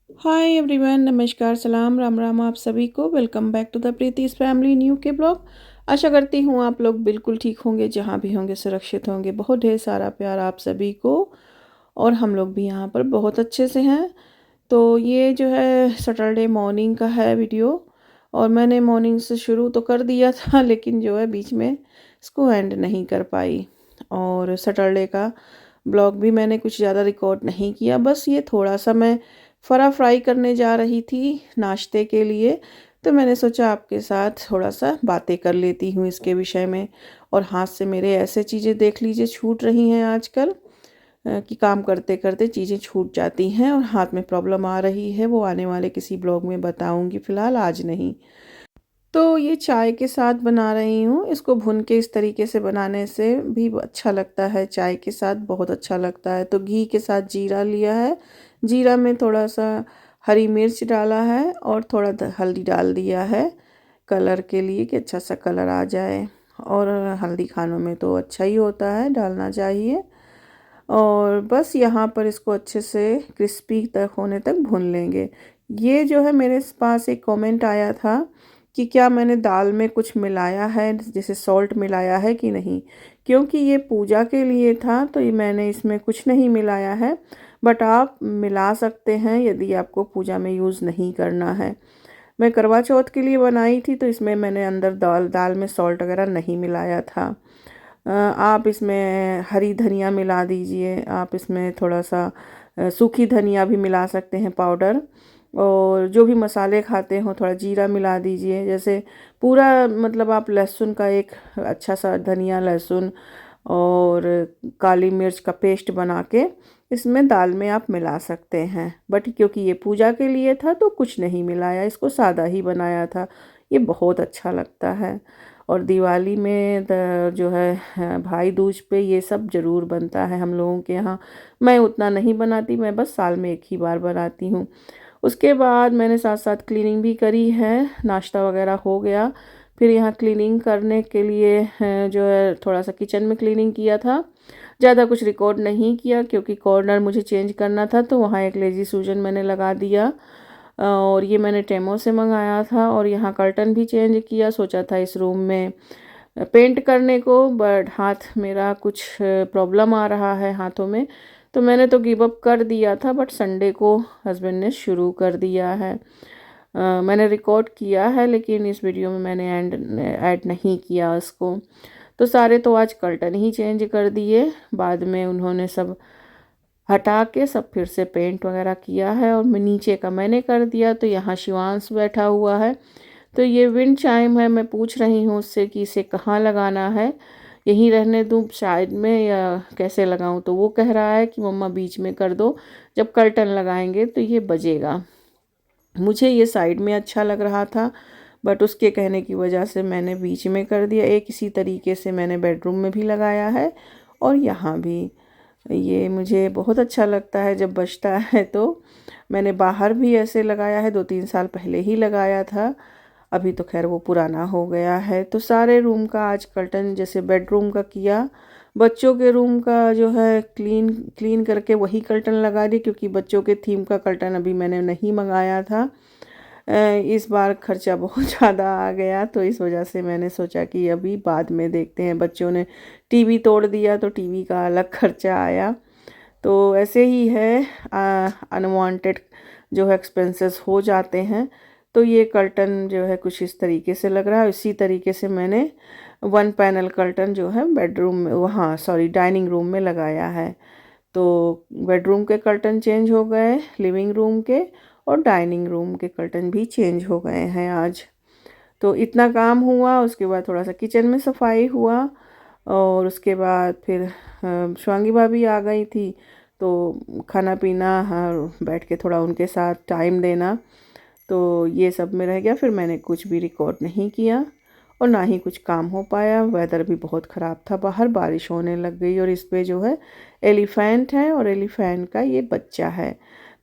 Hi everyone, नमस्कार, सलाम, राम राम आप सभी को। Welcome back to the Preeti's family new के ब्लॉग। आशा करती हूँ आप लोग बिल्कुल ठीक होंगे, जहाँ भी होंगे सुरक्षित होंगे। बहुत ढेर सारा प्यार आप सभी को। और हम लोग भी यहाँ पर बहुत अच्छे से हैं। तो ये जो है सैटरडे मॉर्निंग का है वीडियो। और मैंने मॉर्निंग से शुरू तो कर दिया था, लेकिन जो है बीच में इसको एंड नहीं कर पाई। और सैटरडे का ब्लॉग भी मैंने कुछ ज़्यादा रिकॉर्ड नहीं किया, बस ये थोड़ा सा मैं फ़रा फ्राई करने जा रही थी नाश्ते के लिए। तो मैंने सोचा आपके साथ थोड़ा सा बातें कर लेती हूँ इसके विषय में। और हाथ से मेरे ऐसे चीज़ें देख लीजिए छूट रही हैं आजकल, कि काम करते करते चीज़ें छूट जाती हैं और हाथ में प्रॉब्लम आ रही है। वो आने वाले किसी ब्लॉग में बताऊंगी, फ़िलहाल आज नहीं। तो ये चाय के साथ बना रही हूँ। इसको भून के इस तरीके से बनाने से भी अच्छा लगता है, चाय के साथ बहुत अच्छा लगता है। तो घी के साथ जीरा लिया है, जीरा में थोड़ा सा हरी मिर्च डाला है और थोड़ा हल्दी डाल दिया है कलर के लिए, कि अच्छा सा कलर आ जाए। और हल्दी खानों में तो अच्छा ही होता है, डालना चाहिए। और बस यहाँ पर इसको अच्छे से क्रिस्पी तक होने तक भून लेंगे। ये जो है मेरे पास एक कमेंट आया था कि क्या मैंने दाल में कुछ मिलाया है, जैसे सॉल्ट मिलाया है कि नहीं। क्योंकि ये पूजा के लिए था तो ये मैंने इसमें कुछ नहीं मिलाया है। बट आप मिला सकते हैं यदि आपको पूजा में यूज़ नहीं करना है। मैं करवा चौथ के लिए बनाई थी तो इसमें मैंने अंदर दाल दाल में सॉल्ट वगैरह नहीं मिलाया था। आप इसमें हरी धनिया मिला दीजिए, आप इसमें थोड़ा सा सूखी धनिया भी मिला सकते हैं पाउडर। और जो भी मसाले खाते हो थोड़ा जीरा मिला दीजिए। जैसे पूरा मतलब आप लहसुन का एक अच्छा सा धनिया लहसुन और काली मिर्च का पेस्ट बना के इसमें दाल में आप मिला सकते हैं। बट क्योंकि ये पूजा के लिए था तो कुछ नहीं मिलाया, इसको सादा ही बनाया था। ये बहुत अच्छा लगता है। और दिवाली में जो है भाई दूज पे ये सब ज़रूर बनता है हम लोगों के यहाँ। मैं उतना नहीं बनाती, मैं बस साल में एक ही बार बनाती हूँ। उसके बाद मैंने साथ साथ क्लीनिंग भी करी है, नाश्ता वगैरह हो गया। फिर यहाँ क्लीनिंग करने के लिए जो है थोड़ा सा किचन में क्लीनिंग किया था। ज़्यादा कुछ रिकॉर्ड नहीं किया क्योंकि कॉर्नर मुझे चेंज करना था, तो वहाँ एक लेज़ी सूजन मैंने लगा दिया। और ये मैंने टेमो से मंगाया था। और यहाँ कर्टन भी चेंज किया, सोचा था इस रूम में पेंट करने को, बट हाथ मेरा कुछ प्रॉब्लम आ रहा है हाथों में। तो मैंने तो गिव अप कर दिया था, बट संडे को हस्बैंड ने शुरू कर दिया है। मैंने रिकॉर्ड किया है लेकिन इस वीडियो में मैंने ऐड नहीं किया उसको। तो सारे तो आज कर्टन ही चेंज कर दिए, बाद में उन्होंने सब हटा के सब फिर से पेंट वगैरह किया है। और मैं नीचे का मैंने कर दिया। तो यहाँ शिवांश बैठा हुआ है। तो ये विंड चाइम है, मैं पूछ रही हूँ उससे कि इसे कहाँ लगाना है, यहीं रहने दूँ साइड में या कैसे लगाऊँ। तो वो कह रहा है कि मम्मा बीच में कर दो, जब कर्टन लगाएंगे तो ये बजेगा। मुझे ये साइड में अच्छा लग रहा था, बट उसके कहने की वजह से मैंने बीच में कर दिया। एक इसी तरीके से मैंने बेडरूम में भी लगाया है और यहाँ भी। ये मुझे बहुत अच्छा लगता है जब बजता है। तो मैंने बाहर भी ऐसे लगाया है, 2-3 साल पहले ही लगाया था। अभी तो खैर वो पुराना हो गया है। तो सारे रूम का आज कर्टन, जैसे बेडरूम का किया, बच्चों के रूम का जो है क्लीन क्लीन करके वही कर्टन लगा दी। क्योंकि बच्चों के थीम का कर्टन अभी मैंने नहीं मंगाया था। इस बार खर्चा बहुत ज़्यादा आ गया, तो इस वजह से मैंने सोचा कि अभी बाद में देखते हैं। बच्चों ने टीवी तोड़ दिया तो टीवी का अलग खर्चा आया। तो ऐसे ही है, अनवांटेड जो है एक्सपेंसेस हो जाते हैं। तो ये कर्टन जो है कुछ इस तरीके से लग रहा है। इसी तरीके से मैंने वन पैनल कर्टन जो है बेडरूम में, वहाँ सॉरी डाइनिंग रूम में लगाया है। तो बेडरूम के कर्टन चेंज हो गए, लिविंग रूम के और डाइनिंग रूम के कर्टन भी चेंज हो गए हैं आज। तो इतना काम हुआ, उसके बाद थोड़ा सा किचन में सफाई हुआ। और उसके बाद फिर शिवांगी भाभी आ गई थी, तो खाना पीना, हाँ, बैठ के थोड़ा उनके साथ टाइम देना, तो ये सब में रह गया। फिर मैंने कुछ भी रिकॉर्ड नहीं किया और ना ही कुछ काम हो पाया। वेदर भी बहुत ख़राब था, बाहर बारिश होने लग गई। और इस पे जो है एलिफेंट है और एलिफेंट का ये बच्चा है।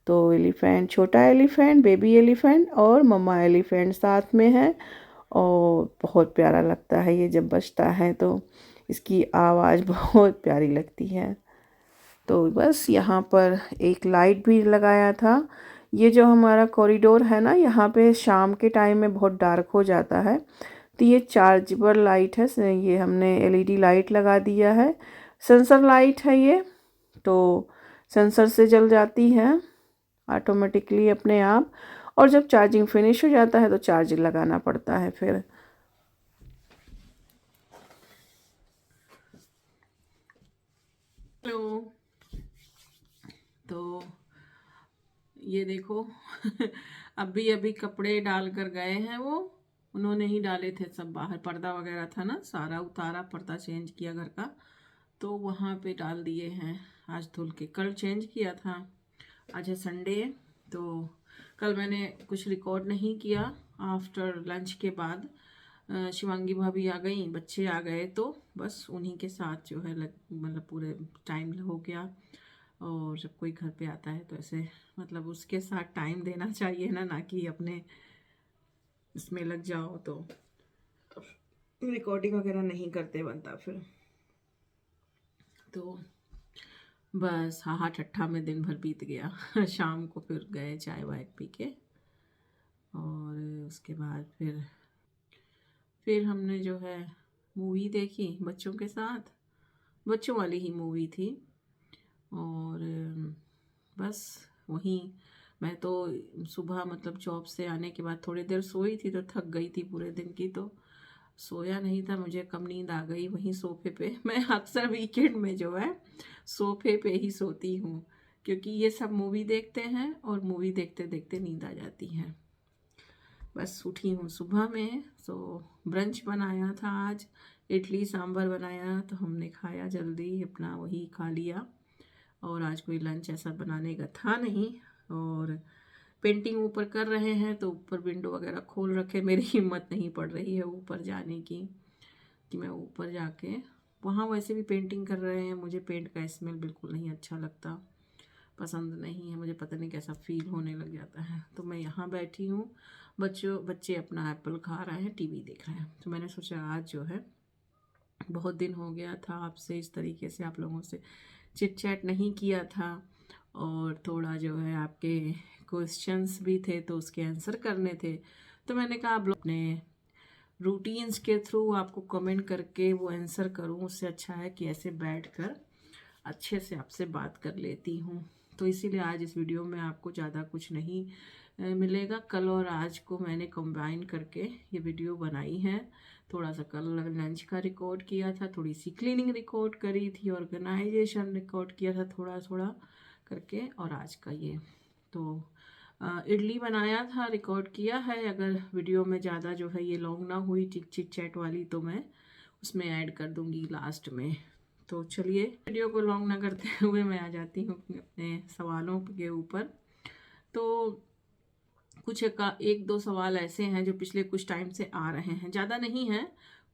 तो एलिफेंट, छोटा एलिफेंट, बेबी एलिफेंट और मम्मा एलिफेंट साथ में है। और बहुत प्यारा लगता है ये जब बजता है, तो इसकी आवाज़ बहुत प्यारी लगती है। तो बस यहाँ पर एक लाइट भी लगाया था। ये जो हमारा कॉरिडोर है ना, यहाँ पे शाम के टाइम में बहुत डार्क हो जाता है, तो ये चार्जेबल लाइट है। ये हमने एलईडी लाइट लगा दिया है, सेंसर लाइट है ये, तो सेंसर से जल जाती है ऑटोमेटिकली अपने आप। और जब चार्जिंग फिनिश हो जाता है तो चार्ज लगाना पड़ता है फिर। हेलो, तो ये देखो अभी अभी कपड़े डाल कर गए हैं वो, उन्होंने ही डाले थे सब बाहर, पर्दा वगैरह था ना सारा उतारा, पर्दा चेंज किया घर का, तो वहाँ पे डाल दिए हैं आज धुल के। कल चेंज किया था, आज है संडे, तो कल मैंने कुछ रिकॉर्ड नहीं किया। आफ्टर लंच के बाद शिवांगी भाभी आ गई, बच्चे आ गए, तो बस उन्हीं के साथ जो है मतलब पूरे टाइम हो गया। और जब कोई घर पे आता है तो ऐसे मतलब उसके साथ टाइम देना चाहिए ना कि अपने इसमें लग जाओ तो रिकॉर्डिंग वगैरह नहीं करते बनता फिर। तो बस हाँ ठट्ठा में दिन भर बीत गया शाम को फिर गए चाय वाय पी के, और उसके बाद फिर हमने जो है मूवी देखी बच्चों के साथ, बच्चों वाली ही मूवी थी। और बस वहीं मैं तो सुबह मतलब जॉब से आने के बाद थोड़ी देर सोई थी, तो थक गई थी पूरे दिन की, तो सोया नहीं था, मुझे कम नींद आ गई वहीं सोफे पे। मैं अक्सर वीकेंड में जो है सोफे पे ही सोती हूँ, क्योंकि ये सब मूवी देखते हैं और मूवी देखते देखते नींद आ जाती है। बस उठी हूँ सुबह में, तो ब्रंच बनाया था आज, इडली सांभर बनाया, तो हमने खाया जल्दी, अपना वही खा लिया। और आज कोई लंच ऐसा बनाने का था नहीं। और पेंटिंग ऊपर कर रहे हैं, तो ऊपर विंडो वगैरह खोल रखे, मेरी हिम्मत नहीं पड़ रही है ऊपर जाने की, कि मैं ऊपर जाके वहाँ, वैसे भी पेंटिंग कर रहे हैं, मुझे पेंट का स्मेल बिल्कुल नहीं अच्छा लगता, पसंद नहीं है मुझे, पता नहीं कैसा फील होने लग जाता है। तो मैं यहाँ बैठी हूँ, बच्चे अपना एप्पल खा रहे हैं, टीवी देख रहे हैं। तो मैंने सोचा आज जो है, बहुत दिन हो गया था आपसे इस तरीके से आप लोगों से चिट चैट नहीं किया था, और थोड़ा जो है आपके क्वेश्चंस भी थे तो उसके आंसर करने थे। तो मैंने कहा आप लोग अपने रूटीन्स के थ्रू आपको कमेंट करके वो आंसर करूं, उससे अच्छा है कि ऐसे बैठकर अच्छे से आपसे बात कर लेती हूँ। तो इसीलिए आज इस वीडियो में आपको ज़्यादा कुछ नहीं मिलेगा। कल और आज को मैंने कंबाइन करके ये वीडियो बनाई है। थोड़ा सा कल लंच का रिकॉर्ड किया था, थोड़ी सी क्लीनिंग रिकॉर्ड करी थी, ऑर्गेनाइजेशन रिकॉर्ड किया था थोड़ा थोड़ा करके, और आज का ये तो इडली बनाया था, रिकॉर्ड किया है। अगर वीडियो में ज़्यादा जो है ये लॉन्ग ना हुई चिट चैट वाली, तो मैं उसमें ऐड कर दूंगी लास्ट में। तो चलिए वीडियो को लॉन्ग ना करते हुए मैं आ जाती हूँ अपने सवालों के ऊपर। तो कुछ एक दो सवाल ऐसे हैं जो पिछले कुछ टाइम से आ रहे हैं, ज़्यादा नहीं हैं,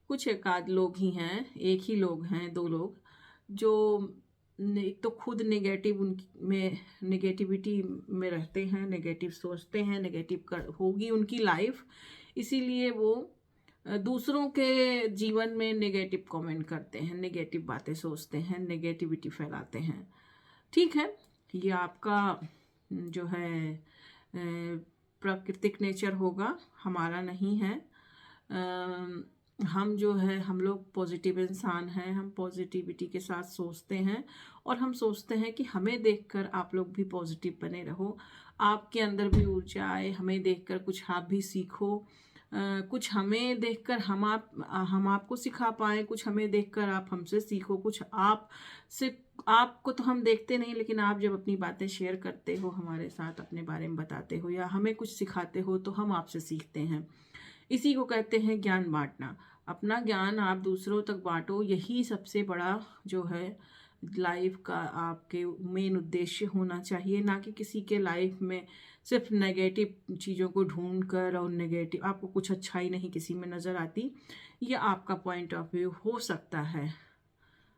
कुछ एक आध लोग ही हैं, एक ही लोग हैं, दो लोग, जो एक तो खुद नेगेटिव में नेगेटिविटी में रहते हैं, नेगेटिव सोचते हैं, नेगेटिव होगी उनकी लाइफ, इसीलिए वो दूसरों के जीवन में नेगेटिव कमेंट करते हैं, नेगेटिव बातें सोचते हैं, नेगेटिविटी फैलाते हैं। ठीक है, ये आपका जो है प्राकृतिक नेचर होगा, हमारा नहीं है। हम जो है हम लोग पॉजिटिव इंसान हैं, हम पॉजिटिविटी के साथ सोचते हैं, और हम सोचते हैं कि हमें देखकर आप लोग भी पॉजिटिव बने रहो, आपके अंदर भी ऊर्जा आए, हमें देखकर कुछ आप भी सीखो, कुछ हमें देखकर हम आपको सिखा पाए, कुछ हमें देखकर आप हमसे सीखो, कुछ आप से आपको तो हम देखते नहीं, लेकिन आप जब अपनी बातें शेयर करते हो हमारे साथ, अपने बारे में बताते हो या हमें कुछ सिखाते हो, तो हम आपसे सीखते हैं। इसी को कहते हैं ज्ञान बांटना। अपना ज्ञान आप दूसरों तक बांटो, यही सबसे बड़ा जो है लाइफ का आपके मेन उद्देश्य होना चाहिए, ना कि किसी के लाइफ में सिर्फ नेगेटिव चीज़ों को ढूंढ कर, और नेगेटिव आपको कुछ अच्छाई नहीं किसी में नज़र आती। ये आपका पॉइंट ऑफ व्यू हो सकता है,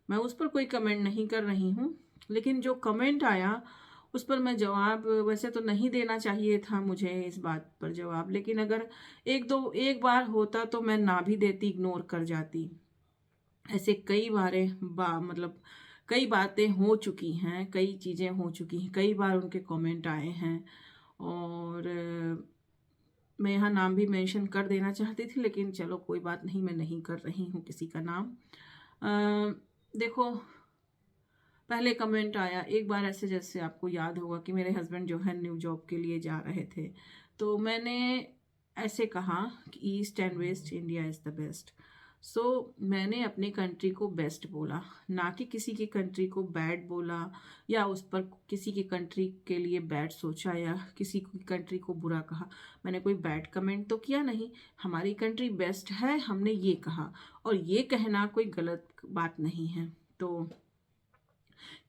मैं उस पर कोई कमेंट नहीं कर रही हूँ, लेकिन जो कमेंट आया उस पर मैं जवाब, वैसे तो नहीं देना चाहिए था मुझे इस बात पर जवाब, लेकिन अगर एक बार होता तो मैं ना भी देती, इग्नोर कर जाती। ऐसे कई मतलब कई बातें हो चुकी हैं, कई चीज़ें हो चुकी हैं, कई बार उनके कमेंट आए हैं, और मैं यहाँ नाम भी मेंशन कर देना चाहती थी, लेकिन चलो कोई बात नहीं, मैं नहीं कर रही हूँ किसी का नाम। देखो, पहले कमेंट आया एक बार ऐसे, जैसे आपको याद होगा कि मेरे हस्बैंड जो है न्यू जॉब के लिए जा रहे थे, तो मैंने ऐसे कहा कि east and west India is the best. So मैंने अपनी कंट्री को बेस्ट बोला, ना कि किसी की कंट्री को बैड बोला, या उस पर किसी की कंट्री के लिए बैड सोचा, या किसी की कंट्री को बुरा कहा। मैंने कोई बैड कमेंट तो किया नहीं, हमारी कंट्री बेस्ट है हमने ये कहा, और ये कहना कोई गलत बात नहीं है। तो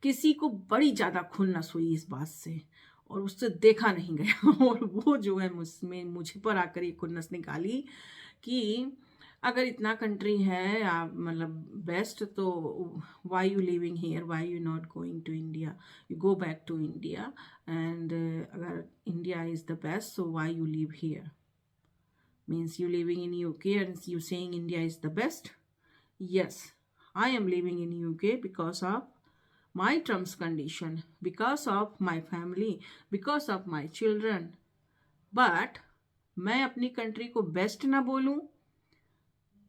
किसी को बड़ी ज़्यादा खुन्नस हुई इस बात से, और उससे देखा नहीं गया और वो जो है मुझे पर आकर ये खुन्नस निकाली कि अगर इतना कंट्री है आप मतलब बेस्ट, तो why you living here, why you not going to India, you go back to India, and अगर India is the best, so why you live here, means you living in UK and you saying India is the best. Yes, I am living in UK because of my terms condition, because of my family, because of my children. But मैं अपनी country को best ना बोलूं,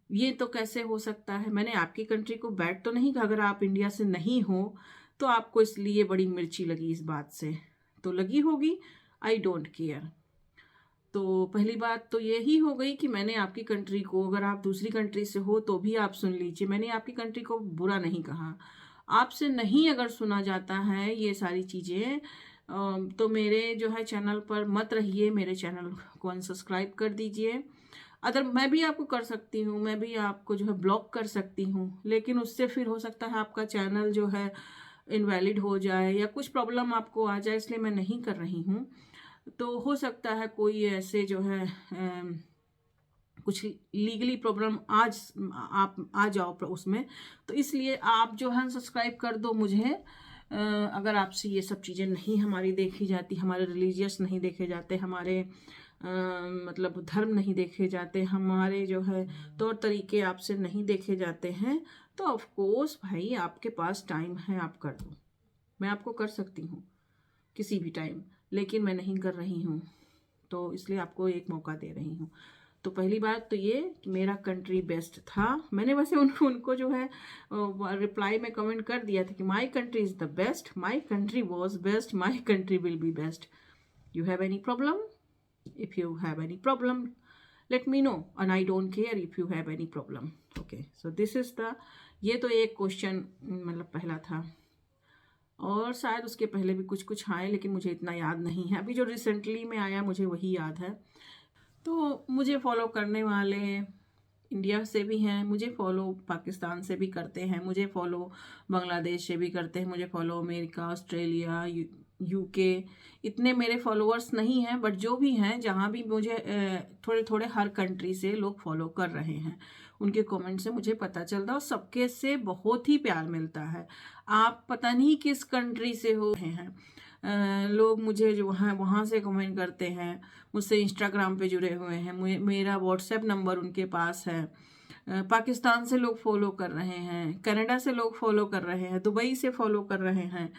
ये तो कैसे हो सकता है। मैंने आपकी कंट्री को बैड तो नहीं कहा। अगर आप इंडिया से नहीं हो तो आपको इसलिए बड़ी मिर्ची लगी इस बात से, तो लगी होगी, आई डोंट केयर। तो पहली बात तो यही हो गई कि मैंने आपकी कंट्री को, अगर आप दूसरी कंट्री से हो तो भी आप सुन लीजिए, मैंने आपकी कंट्री को बुरा नहीं कहा। आपसे नहीं अगर सुना जाता है ये सारी चीज़ें, तो मेरे जो है चैनल पर मत रहिए, मेरे चैनल को अनसब्सक्राइब कर दीजिए। अदर मैं भी आपको कर सकती हूँ, मैं भी आपको जो है ब्लॉक कर सकती हूँ, लेकिन उससे फिर हो सकता है आपका चैनल जो है इनवैलिड हो जाए या कुछ प्रॉब्लम आपको आ जाए, इसलिए मैं नहीं कर रही हूँ। तो हो सकता है कोई ऐसे जो है कुछ लीगली प्रॉब्लम आज आप आ जाओ उसमें, तो इसलिए आप जो है सब्सक्राइब कर दो मुझे। अगर आपसे ये सब चीज़ें नहीं हमारी देखी जाती, हमारे रिलीजियस नहीं देखे जाते, हमारे मतलब धर्म नहीं देखे जाते, हमारे जो है तौर तरीके आपसे नहीं देखे जाते हैं, तो ऑफ कोर्स भाई आपके पास टाइम है, आप कर दो। मैं आपको कर सकती हूँ किसी भी टाइम, लेकिन मैं नहीं कर रही हूँ, तो इसलिए आपको एक मौका दे रही हूँ। तो पहली बात तो ये कि मेरा कंट्री बेस्ट था। मैंने वैसे उनको जो है रिप्लाई में कमेंट कर दिया था कि my country is the best, my country was best, my country will be best. You have any problem? If you have any problem let me know, and I don't care if you have any problem. Okay, so this is the, ये तो एक question मतलब पहला था, और शायद उसके पहले भी कुछ कुछ आए, लेकिन मुझे इतना याद नहीं है। अभी जो रिसेंटली में आया मुझे वही याद है। तो मुझे फॉलो करने वाले इंडिया से भी हैं, मुझे फॉलो पाकिस्तान से भी करते हैं, मुझे फॉलो बांग्लादेश से भी करते हैं, मुझे फॉलो अमेरिका, ऑस्ट्रेलिया, यूके। इतने मेरे फॉलोअर्स नहीं हैं, बट जो भी हैं, जहाँ भी मुझे थोड़े थोड़े हर कंट्री से लोग फॉलो कर रहे हैं, उनके कमेंट से मुझे पता चलता है, और सबके से बहुत ही प्यार मिलता है। आप पता नहीं किस कंट्री से हो रहे हैं, लोग मुझे जो है वहाँ से कमेंट करते हैं, मुझसे इंस्टाग्राम पे जुड़े हुए हैं, मेरा व्हाट्सएप नंबर उनके पास है, पाकिस्तान से लोग फॉलो कर रहे हैं, कनाडा से लोग फॉलो कर रहे हैं, दुबई से फॉलो कर रहे हैं।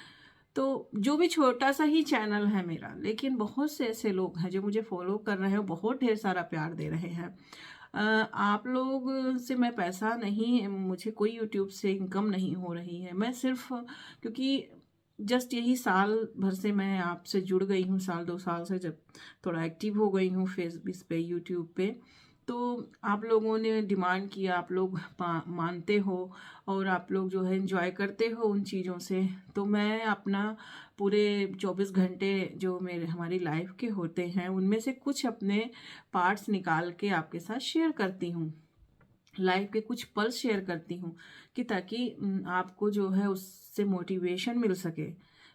तो जो भी छोटा सा ही चैनल है मेरा, लेकिन बहुत से ऐसे लोग हैं जो मुझे फॉलो कर रहे हैं, बहुत ढेर सारा प्यार दे रहे हैं। आप लोग से मैं पैसा नहीं, मुझे कोई यूट्यूब से इनकम नहीं हो रही है, मैं सिर्फ क्योंकि जस्ट यही साल भर से मैं आपसे जुड़ गई हूँ, साल 2 साल से जब थोड़ा एक्टिव हो गई हूँ फेसबुक पे, यूट्यूब पे, तो आप लोगों ने डिमांड किया, आप लोग मानते हो, और आप लोग जो है एंजॉय करते हो उन चीज़ों से, तो मैं अपना पूरे 24 घंटे जो मेरे हमारी लाइफ के होते हैं, उनमें से कुछ अपने पार्ट्स निकाल के आपके साथ शेयर करती हूँ, लाइफ के कुछ पल शेयर करती हूँ, कि ताकि आपको जो है उससे मोटिवेशन मिल सके।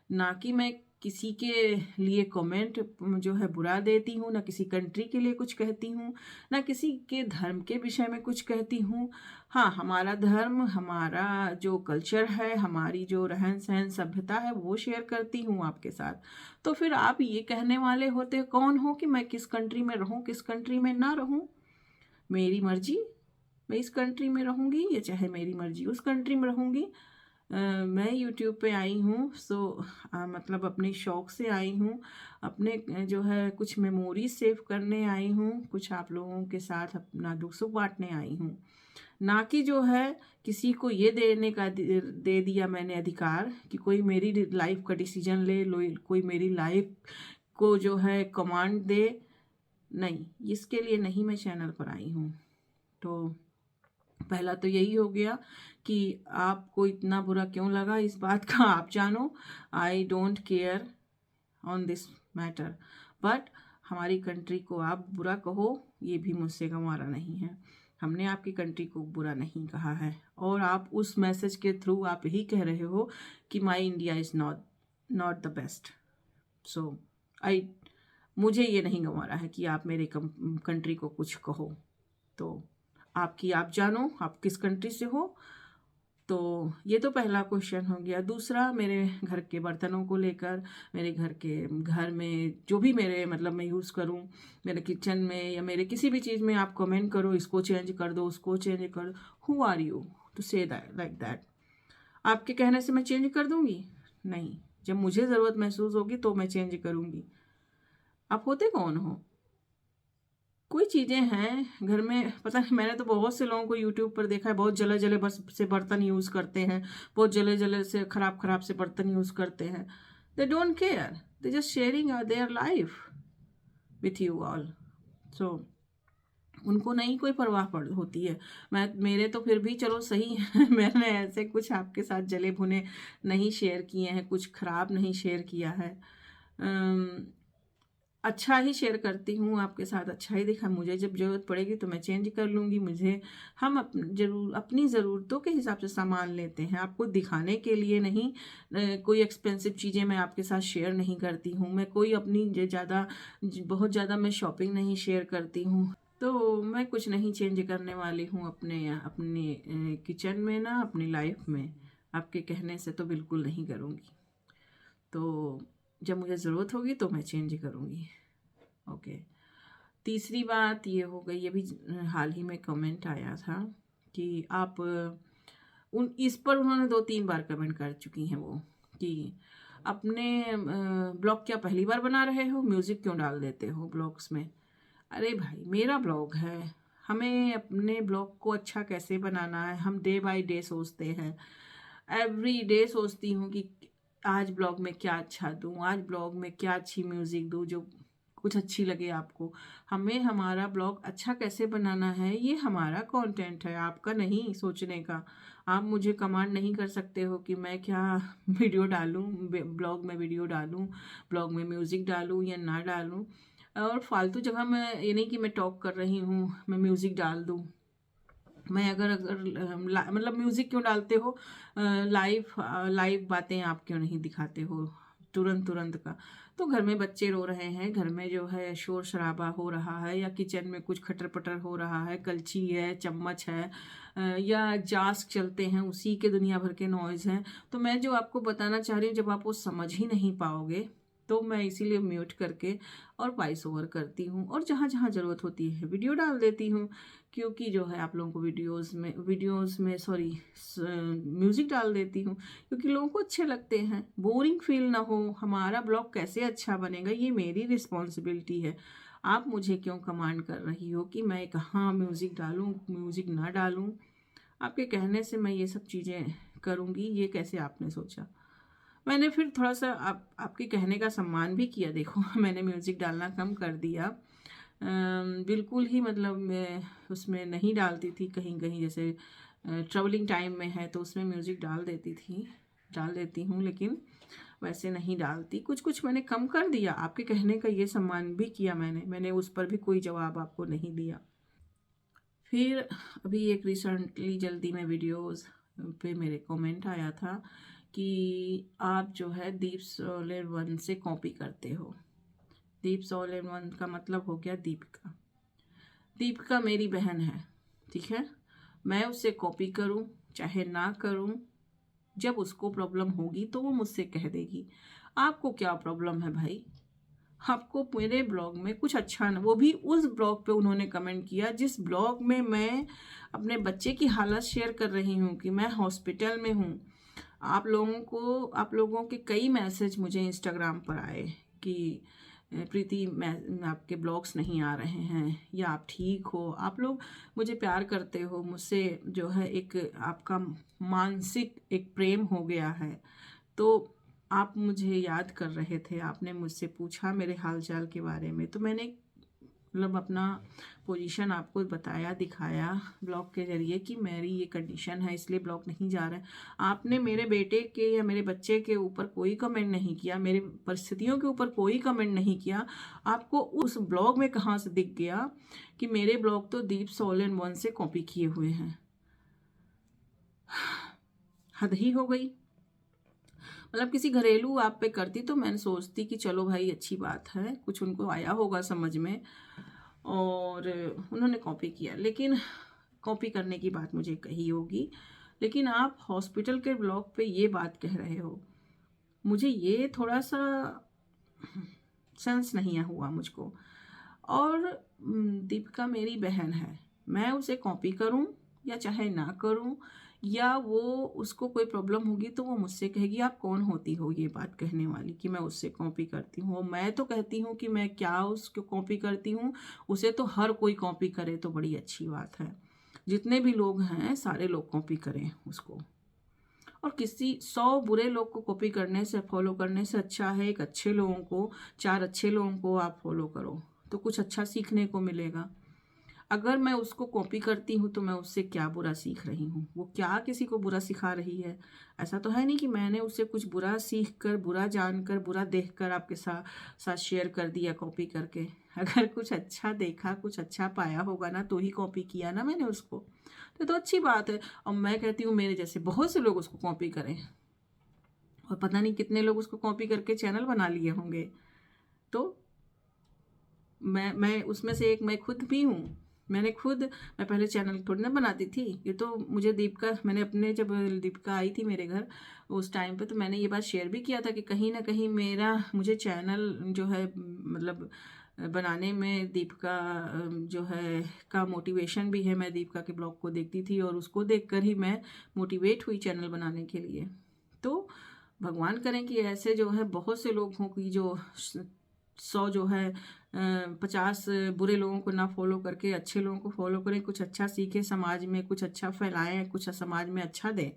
ना कि मैं किसी के लिए कमेंट जो है बुरा देती हूँ, ना किसी कंट्री के लिए कुछ कहती हूँ, ना किसी के धर्म के विषय में कुछ कहती हूँ। हाँ, हमारा धर्म, हमारा जो कल्चर है, हमारी जो रहन सहन सभ्यता है, वो शेयर करती हूँ आपके साथ। तो फिर आप ये कहने वाले होते कौन हो कि मैं किस कंट्री में रहूँ, किस कंट्री में ना रहूँ? मेरी मर्जी, मैं इस कंट्री में रहूँगी, या चाहे मेरी मर्जी उस कंट्री में रहूँगी। मैं यूट्यूब पे आई हूँ मतलब अपने शौक़ से आई हूँ, अपने जो है कुछ मेमोरी सेव करने आई हूँ, कुछ आप लोगों के साथ अपना दुख सुख बांटने आई हूँ, ना कि जो है किसी को ये देने का दे दिया मैंने अधिकार कि कोई मेरी लाइफ का डिसीजन ले लो, कोई मेरी लाइफ को जो है कमांड दे। नहीं, इसके लिए नहीं मैं चैनल पर आई हूँ। तो पहला तो यही हो गया कि आपको इतना बुरा क्यों लगा इस बात का आप जानो। I don't care on this matter, but हमारी कंट्री को आप बुरा कहो ये भी मुझसे गंवारा नहीं है। हमने आपकी कंट्री को बुरा नहीं कहा है, और आप उस मैसेज के थ्रू आप यही कह रहे हो कि my India is not the best. So मुझे ये नहीं गंवारा है कि आप मेरे कंट्री को कुछ कहो। तो आप जानो आप किस कंट्री से हो। तो ये तो पहला क्वेश्चन हो गया। दूसरा, मेरे घर के बर्तनों को लेकर, मेरे घर में जो भी मेरे मतलब मैं यूज़ करूं, मेरे किचन में या मेरे किसी भी चीज़ में आप कमेंट करो, इसको चेंज कर दो, उसको चेंज कर दो। Who are you to say that like that? आपके कहने से मैं चेंज कर दूंगी? नहीं, जब मुझे ज़रूरत महसूस होगी तो मैं चेंज करूंगी। आप होते कौन हो? कोई चीज़ें हैं घर में, पता नहीं, मैंने तो बहुत से लोगों को यूट्यूब पर देखा है, बहुत जले जले से बर्तन यूज़ करते हैं, बहुत जले जले से खराब से बर्तन यूज़ करते हैं। They don't care, they just sharing their life with you all. So उनको नहीं कोई परवाह पड़ होती है। मेरे तो फिर भी चलो सही है मैंने ऐसे कुछ आपके साथ जले भुने नहीं शेयर किए हैं, कुछ खराब नहीं शेयर किया है। अच्छा ही शेयर करती हूँ आपके साथ, अच्छा ही दिखा। मुझे जब ज़रूरत पड़ेगी तो मैं चेंज कर लूँगी। हम अपनी ज़रूरतों के हिसाब से सामान लेते हैं, आपको दिखाने के लिए नहीं। कोई एक्सपेंसिव चीज़ें मैं आपके साथ शेयर नहीं करती हूँ। मैं कोई अपनी बहुत ज़्यादा मैं शॉपिंग नहीं शेयर करती हूँ। तो मैं कुछ नहीं चेंज करने वाली हूँ अपने किचन में ना, अपनी लाइफ में। आपके कहने से तो बिल्कुल नहीं करूँगी। तो जब मुझे ज़रूरत होगी तो मैं चेंज करूँगी। ओके। तीसरी बात ये हो गई, ये भी हाल ही में कमेंट आया था कि आप इस पर उन्होंने 2-3 बार कमेंट कर चुकी हैं वो कि अपने ब्लॉग क्या पहली बार बना रहे हो, म्यूज़िक क्यों डाल देते हो ब्लॉग्स में। अरे भाई, मेरा ब्लॉग है, हमें अपने ब्लॉग को अच्छा कैसे बनाना है हम डे बाय डे सोचते हैं। एवरी डे सोचती हूँ कि आज ब्लॉग में क्या अच्छा दूँ, आज ब्लॉग में क्या अच्छी म्यूज़िक दूँ जो कुछ अच्छी लगे आपको। हमें हमारा ब्लॉग अच्छा कैसे बनाना है, ये हमारा कंटेंट है, आपका नहीं सोचने का। आप मुझे कमांड नहीं कर सकते हो कि मैं क्या वीडियो डालूँ, ब्लॉग में वीडियो डालूँ, ब्लॉग में म्यूज़िक डालूँ या ना डालूँ। और फालतू जगह मैं ये नहीं कि मैं टॉक कर रही हूँ मैं म्यूज़िक डाल दूँ। मैं अगर मतलब म्यूज़िक क्यों डालते हो, लाइव बातें आप क्यों नहीं दिखाते हो तुरंत का? तो घर में बच्चे रो रहे हैं, घर में जो है शोर शराबा हो रहा है, या किचन में कुछ खटर पटर हो रहा है, कलछी है, चम्मच है, या एग्जॉस्ट चलते हैं, उसी के दुनिया भर के नॉइज़ हैं। तो मैं जो आपको बताना चाह रही हूँ, जब आप वो समझ ही नहीं पाओगे तो मैं इसीलिए म्यूट करके और वॉइस ओवर करती हूँ, और जहाँ जहाँ ज़रूरत होती है वीडियो डाल देती हूँ। क्योंकि जो है आप लोगों को वीडियोस में म्यूज़िक डाल देती हूँ क्योंकि लोगों को अच्छे लगते हैं, बोरिंग फील ना हो। हमारा ब्लॉग कैसे अच्छा बनेगा ये मेरी रिस्पॉन्सिबिलिटी है। आप मुझे क्यों कमांड कर रही हो कि मैं कहाँ म्यूज़िक डालूँ, म्यूज़िक ना डालूँ? आपके कहने से मैं ये सब चीज़ें करूँगी, ये कैसे आपने सोचा? मैंने फिर थोड़ा सा आपके कहने का सम्मान भी किया। देखो मैंने म्यूज़िक डालना कम कर दिया, बिल्कुल ही मतलब मैं उसमें नहीं डालती थी। कहीं कहीं जैसे ट्रैवलिंग टाइम में है तो उसमें म्यूज़िक डाल देती हूँ, लेकिन वैसे नहीं डालती। कुछ मैंने कम कर दिया, आपके कहने का ये सम्मान भी किया मैंने उस पर भी कोई जवाब आपको नहीं दिया। फिर अभी एक रिसेंटली जल्दी में वीडियोस पे मेरे कमेंट आया था कि आप जो है दीप सोलेर वन से कॉपी करते हो। दीप सोलेर वन का मतलब हो गया दीपिका। दीपिका मेरी बहन है, ठीक है। मैं उससे कॉपी करूं चाहे ना करूं, जब उसको प्रॉब्लम होगी तो वो मुझसे कह देगी। आपको क्या प्रॉब्लम है भाई? आपको मेरे ब्लॉग में कुछ अच्छा ना, वो भी उस ब्लॉग पे उन्होंने कमेंट किया जिस ब्लॉग में मैं अपने बच्चे की हालत शेयर कर रही हूँ कि मैं हॉस्पिटल में हूँ। आप लोगों के कई मैसेज मुझे इंस्टाग्राम पर आए कि प्रीति मैं आपके ब्लॉग्स नहीं आ रहे हैं, या आप ठीक हो। आप लोग मुझे प्यार करते हो, मुझसे जो है एक आपका मानसिक एक प्रेम हो गया है। तो आप मुझे याद कर रहे थे, आपने मुझसे पूछा मेरे हालचाल के बारे में, तो मैंने मतलब अपना पोजीशन आपको बताया, दिखाया ब्लॉग के जरिए कि मेरी ये कंडीशन है, इसलिए ब्लॉग नहीं जा रहा है। आपने मेरे बेटे के या मेरे बच्चे के ऊपर कोई कमेंट नहीं किया, मेरी परिस्थितियों के ऊपर कोई कमेंट नहीं किया। आपको उस ब्लॉग में कहाँ से दिख गया कि मेरे ब्लॉग तो दीप सोलन वन से कॉपी किए हुए हैं? हद ही हो गई। मतलब किसी घरेलू आप पे करती तो मैंने सोचती कि चलो भाई अच्छी बात है, कुछ उनको आया होगा समझ में और उन्होंने कॉपी किया। लेकिन कॉपी करने की बात मुझे कही होगी, लेकिन आप हॉस्पिटल के ब्लॉग पे ये बात कह रहे हो, मुझे ये थोड़ा सा सेंस नहीं हुआ मुझको। और दीपिका मेरी बहन है, मैं उसे कॉपी करूं या चाहे ना करूं, या वो उसको कोई प्रॉब्लम होगी तो वो मुझसे कहेगी आप कौन होती हो ये बात कहने वाली कि मैं उससे कॉपी करती हूँ। और मैं तो कहती हूँ कि मैं क्या उसको कॉपी करती हूँ, उसे तो हर कोई कॉपी करे तो बड़ी अच्छी बात है। जितने भी लोग हैं सारे लोग कॉपी करें उसको। और किसी 100 बुरे लोग को कॉपी करने से, फॉलो करने से अच्छा है एक अच्छे लोगों को, 4 अच्छे लोगों को आप फॉलो करो तो कुछ अच्छा सीखने को मिलेगा। अगर मैं उसको कॉपी करती हूँ तो मैं उससे क्या बुरा सीख रही हूँ? वो क्या किसी को बुरा सिखा रही है? ऐसा तो है नहीं कि मैंने उससे कुछ बुरा सीख कर, बुरा जानकर, बुरा देखकर आपके साथ शेयर कर दिया कॉपी करके। अगर कुछ अच्छा देखा, कुछ अच्छा पाया होगा ना तो ही कॉपी किया ना मैंने उसको। तो अच्छी बात है। और मैं कहती हूँ मेरे जैसे बहुत से लोग उसको कॉपी करें, और पता नहीं कितने लोग उसको कॉपी करके चैनल बना लिए होंगे। तो मैं उसमें से एक मैं खुद भी हूँ। मैं पहले चैनल थोड़ी ना बनाती थी, ये तो मुझे दीपिका, मैंने अपने जब दीपिका आई थी मेरे घर उस टाइम पे तो मैंने ये बात शेयर भी किया था कि कहीं ना कहीं मुझे चैनल जो है मतलब बनाने में दीपिका जो है का मोटिवेशन भी है। मैं दीपिका के ब्लॉग को देखती थी और उसको देखकर ही मैं मोटिवेट हुई चैनल बनाने के लिए। तो भगवान करें कि ऐसे जो है बहुत से लोग हों कि जो 100 जो है 50 बुरे लोगों को ना फॉलो करके अच्छे लोगों को फॉलो करें, कुछ अच्छा सीखे समाज में, कुछ अच्छा फैलाएं, कुछ समाज में अच्छा दें।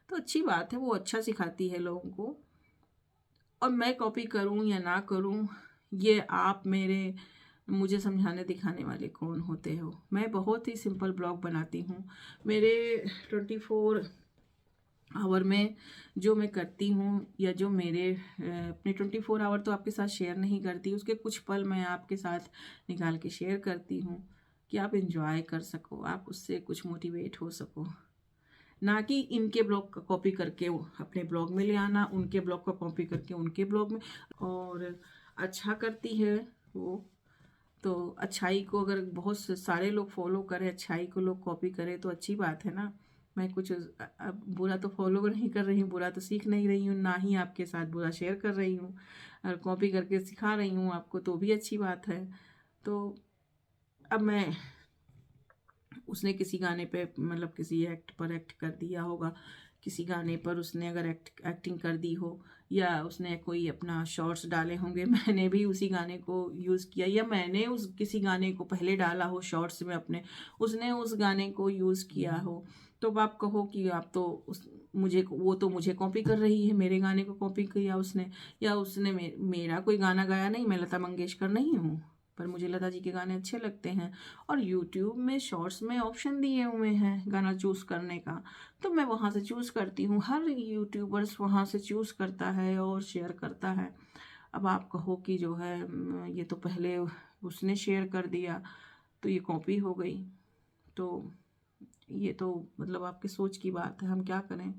तो अच्छी बात है, वो अच्छा सिखाती है लोगों को। और मैं कॉपी करूं या ना करूं, ये आप मुझे समझाने दिखाने वाले कौन होते हो? मैं बहुत ही सिंपल ब्लॉग बनाती हूँ। मेरे 24 आवर में जो मैं करती हूँ, या जो मेरे अपने 24 आवर तो आपके साथ शेयर नहीं करती, उसके कुछ पल मैं आपके साथ निकाल के शेयर करती हूँ कि आप इंजॉय कर सको, आप उससे कुछ मोटिवेट हो सको। ना कि इनके ब्लॉग का कॉपी करके अपने ब्लॉग में ले आना, उनके ब्लॉग का कॉपी करके उनके ब्लॉग में। और अच्छा करती है वो, तो अच्छाई को अगर बहुत सारे लोग फॉलो करें, अच्छाई को लोग कॉपी करें तो अच्छी बात है ना। मैं कुछ अब बुरा तो फॉलो नहीं कर रही हूँ, बुरा तो सीख नहीं रही हूँ, ना ही आपके साथ बुरा शेयर कर रही हूँ, और कॉपी करके सिखा रही हूँ आपको तो भी अच्छी बात है। तो अब मैं उसने किसी गाने पे मतलब किसी एक्ट पर एक्ट कर दिया होगा, किसी गाने पर उसने अगर एक्टिंग कर दी हो, या उसने कोई अपना शॉर्ट्स डाले होंगे, मैंने भी उसी गाने को यूज़ किया, या मैंने उस किसी गाने को पहले डाला हो शॉर्ट्स में अपने, उसने उस गाने को यूज़ किया हो, तो अब आप कहो कि आप तो वो तो मुझे कॉपी कर रही है, मेरे गाने को कॉपी किया उसने, या उसने मेरा कोई गाना गाया नहीं। मैं लता मंगेशकर नहीं हूँ, पर मुझे लता जी के गाने अच्छे लगते हैं। और यूट्यूब में शॉर्ट्स में ऑप्शन दिए हुए हैं गाना चूज़ करने का, तो मैं वहाँ से चूज़ करती हूँ। हर यूट्यूबर्स वहाँ से चूज़ करता है और शेयर करता है। अब आप कहो कि जो है ये तो पहले उसने शेयर कर दिया तो ये कॉपी हो गई, तो ये तो मतलब आपकी सोच की बात है, हम क्या करें।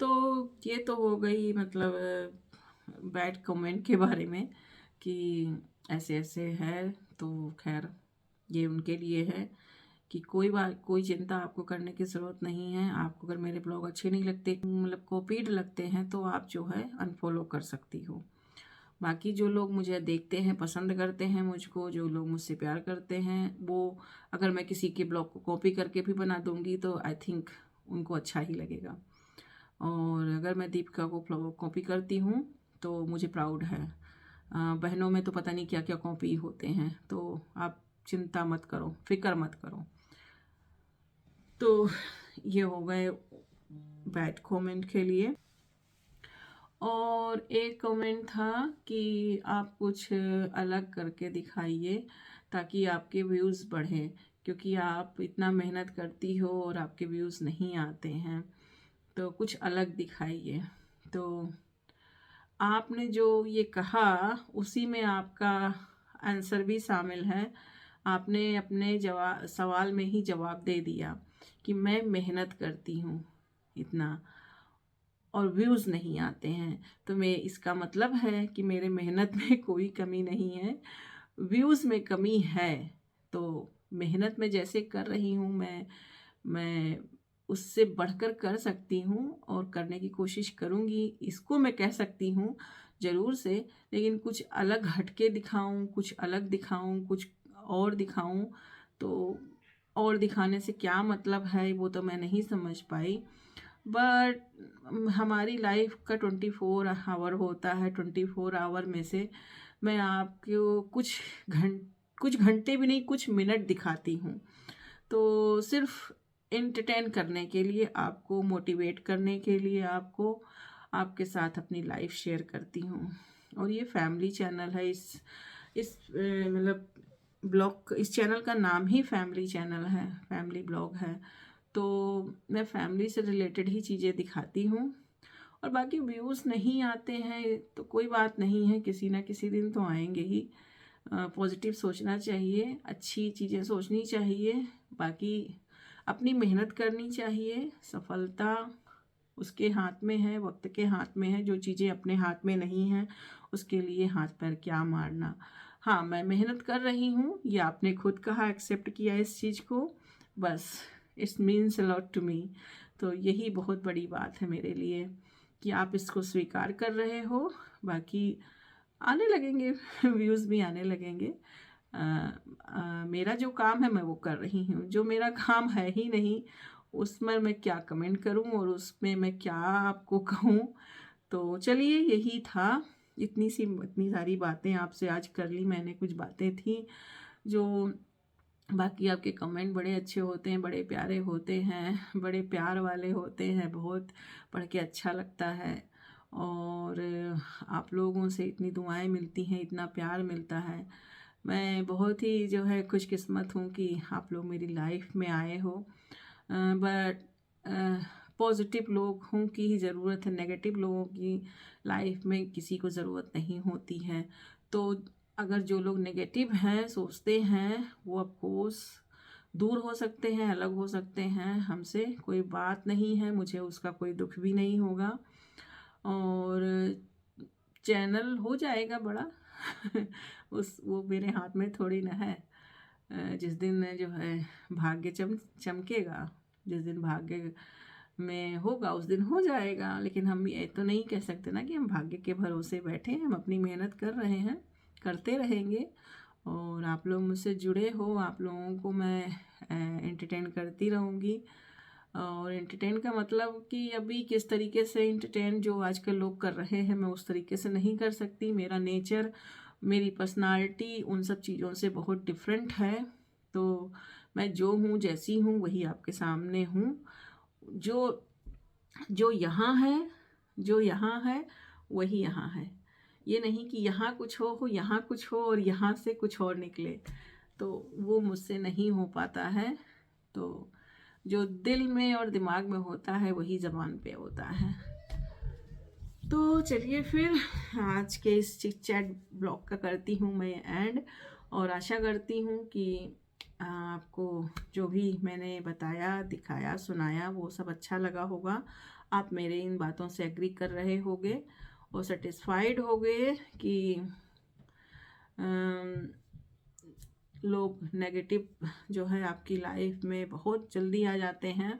तो ये तो हो गई मतलब बैड कमेंट के बारे में कि ऐसे ऐसे है। तो खैर ये उनके लिए है कि कोई बात, कोई चिंता आपको करने की ज़रूरत नहीं है। आपको अगर मेरे ब्लॉग अच्छे नहीं लगते, मतलब कॉपीड लगते हैं, तो आप जो है अनफॉलो कर सकती हो। बाकी जो लोग मुझे देखते हैं, पसंद करते हैं मुझको, जो लोग मुझसे प्यार करते हैं, वो अगर मैं किसी के ब्लॉग को कॉपी करके भी बना दूंगी तो आई थिंक उनको अच्छा ही लगेगा। और अगर मैं दीपिका को कॉपी करती हूँ तो मुझे प्राउड है। बहनों में तो पता नहीं क्या क्या कॉपी होते हैं, तो आप चिंता मत करो, फिक्र मत करो। तो ये हो गए बैड कमेंट के लिए। और एक कमेंट था कि आप कुछ अलग करके दिखाइए ताकि आपके व्यूज़ बढ़ें, क्योंकि आप इतना मेहनत करती हो और आपके व्यूज़ नहीं आते हैं, तो कुछ अलग दिखाइए। तो आपने जो ये कहा उसी में आपका आंसर भी शामिल है। आपने अपने सवाल में ही जवाब दे दिया कि मैं मेहनत करती हूँ इतना और व्यूज़ नहीं आते हैं, तो मैं इसका मतलब है कि मेरे मेहनत में कोई कमी नहीं है, व्यूज़ में कमी है। तो मेहनत में जैसे कर रही हूँ मैं उससे बढ़कर कर सकती हूँ और करने की कोशिश करूँगी, इसको मैं कह सकती हूँ ज़रूर से। लेकिन कुछ अलग हटके दिखाऊँ, कुछ अलग दिखाऊँ, कुछ और दिखाऊँ, तो और दिखाने से क्या मतलब है वो तो मैं नहीं समझ पाई। बट हमारी लाइफ का 24 आवर होता है, 24 आवर में से मैं आपको कुछ घंटे भी नहीं, कुछ मिनट दिखाती हूँ, तो सिर्फ एंटरटेन करने के लिए, आपको मोटिवेट करने के लिए, आपको आपके साथ अपनी लाइफ शेयर करती हूँ। और ये फैमिली चैनल है, इस मतलब ब्लॉग, इस चैनल का नाम ही फैमिली चैनल है, फैमिली ब्लॉग है। तो मैं फैमिली से रिलेटेड ही चीज़ें दिखाती हूँ। और बाकी व्यूज़ नहीं आते हैं तो कोई बात नहीं है, किसी ना किसी दिन तो आएंगे ही। पॉजिटिव सोचना चाहिए, अच्छी चीज़ें सोचनी चाहिए, बाकी अपनी मेहनत करनी चाहिए। सफलता उसके हाथ में है, वक्त के हाथ में है। जो चीज़ें अपने हाथ में नहीं हैं उसके लिए हाथ पैर क्या मारना। हाँ, मैं मेहनत कर रही हूँ, ये आपने खुद कहा, एक्सेप्ट किया इस चीज़ को, बस it's means a lot to me. तो यही बहुत बड़ी बात है मेरे लिए कि आप इसको स्वीकार कर रहे हो। बाकी आने लगेंगे व्यूज़ भी आने लगेंगे। मेरा जो काम है मैं वो कर रही हूँ, जो मेरा काम है ही नहीं उसमें मैं क्या कमेंट करूँ और उसमें मैं क्या आपको कहूँ। तो चलिए, यही था, इतनी सारी बातें आपसे आज कर ली मैंने। कुछ बातें थी जो, बाकी आपके कमेंट बड़े अच्छे होते हैं, बड़े प्यारे होते हैं, बड़े प्यार वाले होते हैं, बहुत पढ़ के अच्छा लगता है। और आप लोगों से इतनी दुआएं मिलती हैं, इतना प्यार मिलता है। मैं बहुत ही जो है खुशकिस्मत हूँ कि आप लोग मेरी लाइफ में आए हो। बट पॉजिटिव लोगों की ही ज़रूरत है, नेगेटिव लोगों की लाइफ में किसी को ज़रूरत नहीं होती है। तो अगर जो लोग नेगेटिव हैं, सोचते हैं, वो ऑफ कोर्स दूर हो सकते हैं, अलग हो सकते हैं हमसे, कोई बात नहीं है, मुझे उसका कोई दुख भी नहीं होगा। और चैनल हो जाएगा बड़ा वो मेरे हाथ में थोड़ी ना है। जिस दिन जो है भाग्य चमकेगा, जिस दिन भाग्य में होगा उस दिन हो जाएगा। लेकिन हम ये तो नहीं कह सकते ना कि हम भाग्य के भरोसे बैठे हैं। हम अपनी मेहनत कर रहे हैं, करते रहेंगे। और आप लोग मुझसे जुड़े हो, आप लोगों को मैं एंटरटेन करती रहूँगी। और एंटरटेन का मतलब कि अभी किस तरीके से एंटरटेन जो आजकल लोग कर रहे हैं मैं उस तरीके से नहीं कर सकती। मेरा नेचर, मेरी पर्सनालिटी उन सब चीज़ों से बहुत डिफरेंट है। तो मैं जो हूँ, जैसी हूँ, वही आपके सामने हूँ। जो जो यहाँ है, जो यहाँ है वही यहाँ है। ये नहीं कि यहाँ कुछ हो, यहाँ कुछ हो और यहाँ से कुछ और निकले, तो वो मुझसे नहीं हो पाता है। तो जो दिल में और दिमाग में होता है वही ज़बान पे होता है। तो चलिए फिर आज के इस चिट चैट ब्लॉग का करती हूँ मैं एंड। और आशा करती हूँ कि आपको जो भी मैंने बताया, दिखाया, सुनाया वो सब अच्छा लगा होगा। आप मेरे इन बातों से एग्री कर रहे होगे और सेटिस्फाइड होगे कि लोग नेगेटिव जो है आपकी लाइफ में बहुत जल्दी आ जाते हैं।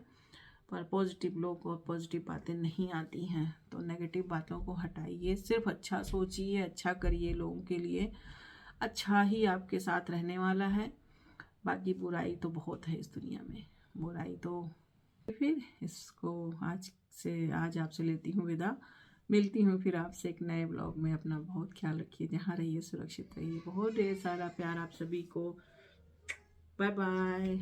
पर पॉजिटिव लोग और पॉजिटिव बातें नहीं आती हैं, तो नेगेटिव बातों को हटाइए, सिर्फ अच्छा सोचिए, अच्छा करिए, लोगों के लिए अच्छा ही आपके साथ रहने वाला है। बाकी बुराई तो बहुत है इस दुनिया में, बुराई तो। फिर इसको आज आपसे लेती हूँ विदा। मिलती हूँ फिर आपसे एक नए ब्लॉग में। अपना बहुत ख्याल रखिए, जहाँ रहिए सुरक्षित रहिए। बहुत ढेर सारा प्यार आप सभी को। Bye bye.